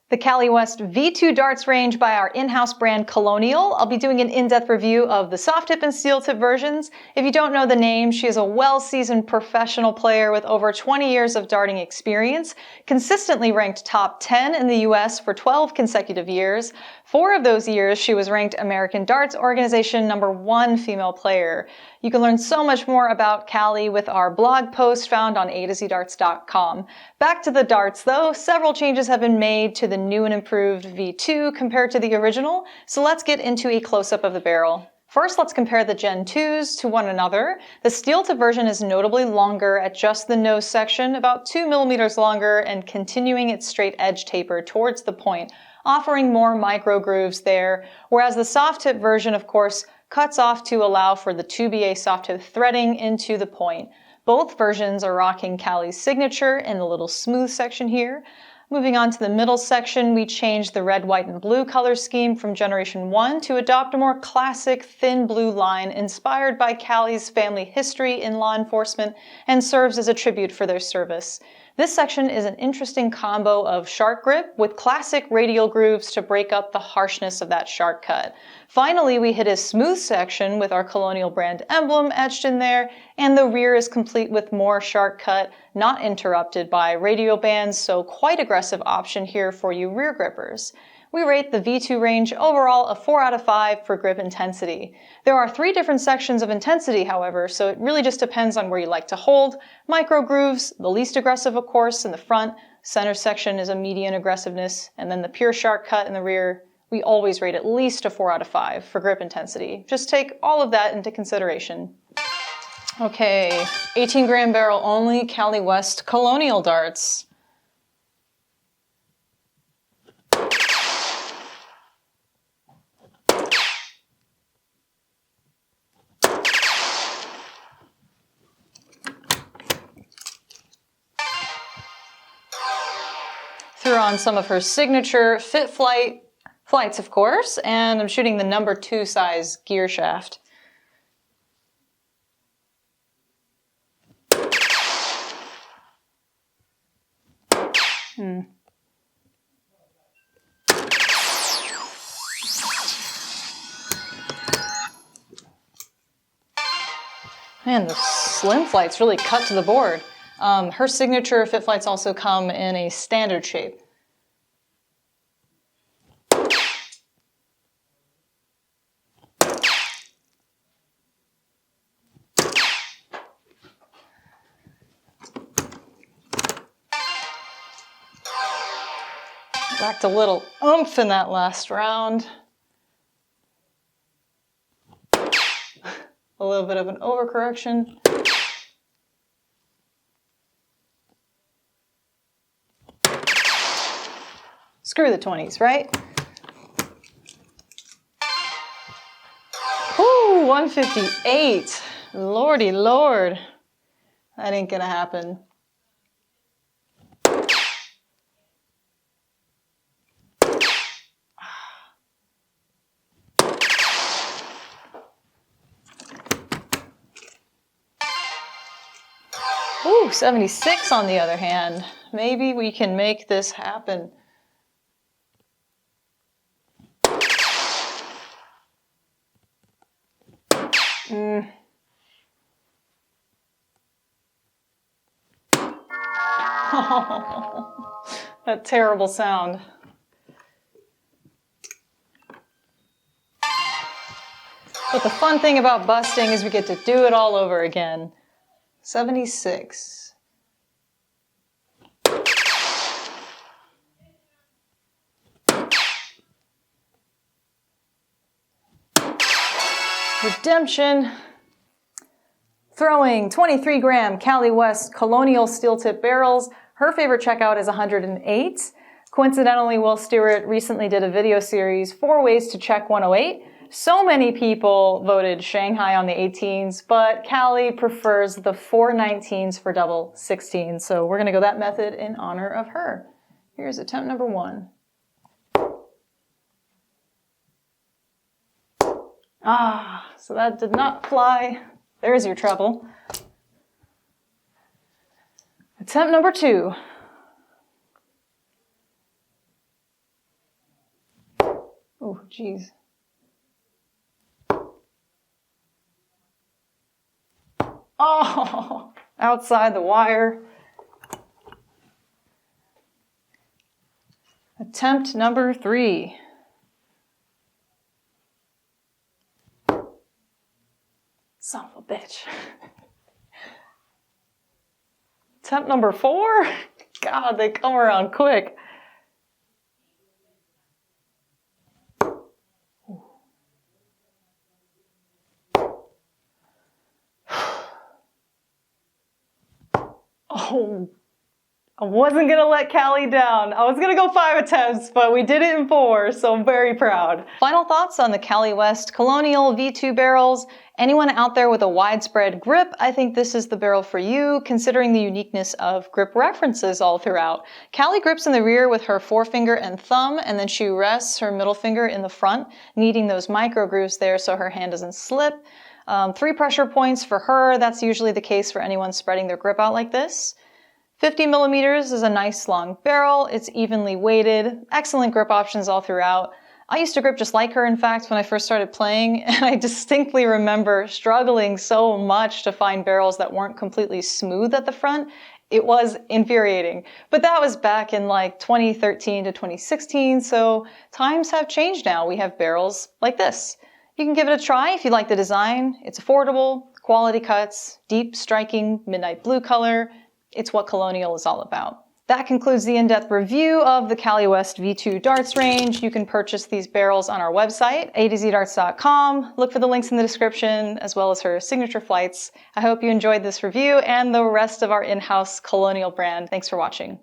The Cali West V2 darts range by our in-house brand Colonial. I'll be doing an in-depth review of the soft tip and steel tip versions. If you don't know the name, she is a well-seasoned professional player with over 20 years of darting experience, consistently ranked top 10 in the US for 12 consecutive years. 4 of those years, she was ranked American Darts Organization #1 female player. You can learn so much more about Cali with our blog post found on atozdarts.com. Back to the darts though, several changes have been made to the new and improved V2 compared to the original, so let's get into a close-up of the barrel. First, let's compare the Gen 2s to one another. The steel tip version is notably longer at just the nose section, about 2 millimeters longer, and continuing its straight edge taper towards the point, offering more micro grooves there, whereas the soft tip version, of course, cuts off to allow for the 2BA soft tip threading into the point. Both versions are rocking Cali's signature in the little smooth section here. Moving on to the middle section, we changed the red, white, and blue color scheme from Generation 1 to adopt a more classic thin blue line inspired by Cali's family history in law enforcement and serves as a tribute for their service. This section is an interesting combo of shark grip with classic radial grooves to break up the harshness of that shark cut. Finally, we hit a smooth section with our Colonial brand emblem etched in there, and the rear is complete with more shark cut, not interrupted by radial bands, so quite aggressive option here for you rear grippers. We rate the V2 range overall a 4 out of 5 for grip intensity. There are 3 different sections of intensity, however, so it really just depends on where you like to hold. Micro grooves, the least aggressive of course in the front, center section is a median aggressiveness, and then the pure shark cut in the rear. We always rate at least a 4 out of 5 for grip intensity. Just take all of that into consideration. Okay, 18-gram barrel only, Cali West Colonial darts. Threw on some of her signature fit flights, of course, and I'm shooting the #2 size gear shaft. Man, the slim flights really cut to the board. Her signature fit flights also come in a standard shape. Lacked a little oomph in that last round. A little bit of an overcorrection. Screw the 20s, right? Ooh, 158. Lordy Lord. That ain't gonna happen. Ooh, 76 on the other hand. Maybe we can make this happen. Oh, that terrible sound. But the fun thing about busting is we get to do it all over again. 76. Redemption. Throwing 23-gram Cali West Colonial steel tip barrels. Her favorite checkout is 108. Coincidentally, Will Stewart recently did a video series, 4 ways to check 108. So many people voted Shanghai on the 18s, but Cali prefers the 419s for double 16. So we're gonna go that method in honor of her. Here's attempt number 1. Ah, so that did not fly. There's your trouble. Attempt number 2. Oh, geez. Oh, outside the wire. Attempt number 3. Son of a bitch. Attempt number 4? God, they come around quick. Oh, I wasn't going to let Cali down. I was going to go 5 attempts, but we did it in 4, so I'm very proud. Final thoughts on the Cali West Colonial V2 barrels. Anyone out there with a widespread grip, I think this is the barrel for you, considering the uniqueness of grip references all throughout. Cali grips in the rear with her forefinger and thumb, and then she rests her middle finger in the front, needing those micro grooves there so her hand doesn't slip. 3 pressure points for her. That's usually the case for anyone spreading their grip out like this. 50 millimeters is a nice long barrel. It's evenly weighted. Excellent grip options all throughout. I used to grip just like her, in fact, when I first started playing, and I distinctly remember struggling so much to find barrels that weren't completely smooth at the front. It was infuriating. But that was back in like 2013 to 2016, so times have changed now. We have barrels like this. You can give it a try if you like the design. It's affordable, quality cuts, deep striking midnight blue color. It's what Colonial is all about. That concludes the in-depth review of the Cali West V2 darts range. You can purchase these barrels on our website, a2zdarts.com. Look for the links in the description, as well as her signature flights. I hope you enjoyed this review and the rest of our in-house Colonial brand. Thanks for watching.